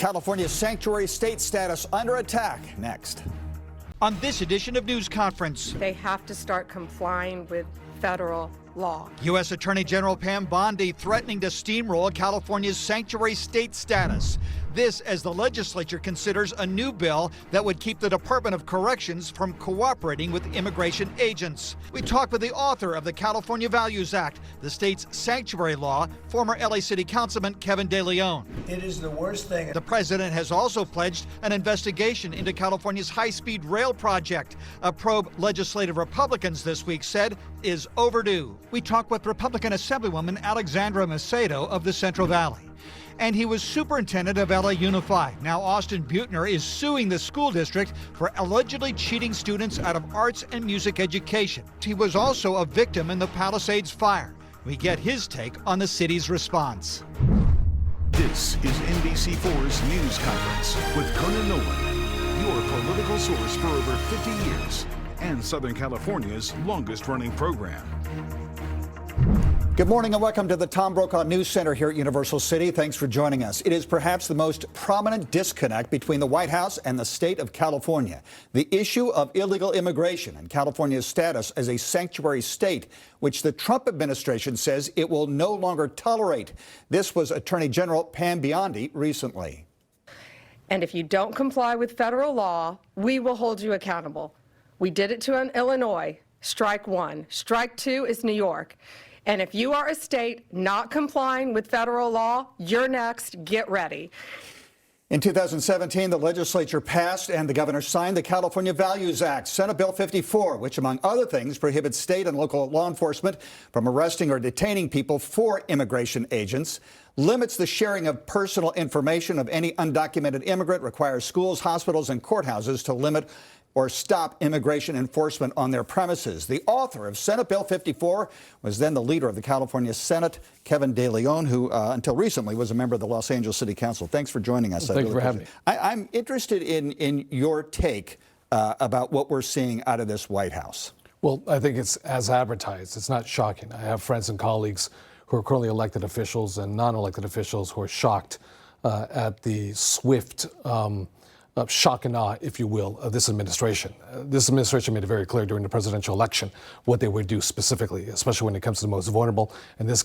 California's sanctuary state status under attack next. On this edition of News Conference, they have to start complying with federal law. U.S. Attorney General Pam Bondi threatening to steamroll California's sanctuary state status. This as the legislature considers a new bill that would keep the Department of Corrections from cooperating with immigration agents. We talked with the author of the California Values Act, the state's sanctuary law, former LA City Councilman Kevin De Leon. It is the worst thing. The president has also pledged an investigation into California's high-speed rail project, a probe legislative Republicans this week said is overdue. We talked with Republican Assemblywoman Alexandra Macedo of the Central Valley. And he was superintendent of LA Unified. Now Austin Butner is suing the school district for allegedly cheating students out of arts and music education. He was also a victim in the Palisades fire. We get his take on the city's response. This is NBC4's News Conference with Conan Nolan, your political source for over 50 years and Southern California's longest-running program. Good morning and welcome to the Tom Brokaw News Center here at Universal City. Thanks for joining us. It is perhaps the most prominent disconnect between the White House and the state of California. The issue of illegal immigration and California's status as a sanctuary state, which the Trump administration says it will no longer tolerate. This was Attorney General Pam Bondi recently. And if you don't comply with federal law, we will hold you accountable. We did it to Illinois. Strike one. Strike two is New York. And if you are a state not complying with federal law, you're next. Get ready. In 2017, the legislature passed and the governor signed the California Values Act, Senate Bill 54, which, among other things, prohibits state and local law enforcement from arresting or detaining people for immigration agents, limits the sharing of personal information of any undocumented immigrant, requires schools, hospitals, and courthouses to limit or stop immigration enforcement on their premises. The author of Senate Bill 54 was then the leader of the California Senate, Kevin De Leon, who until recently was a member of the Los Angeles City Council. Thanks for joining us. Thank you for having me. I'm interested in your take about what we're seeing out of this White House. Well, I think it's as advertised. It's not shocking. I have friends and colleagues who are currently elected officials and non-elected officials who are shocked at the swift shock and awe, if you will, of this administration. This administration made it very clear during the presidential election what they would do specifically, especially when it comes to the most vulnerable. In this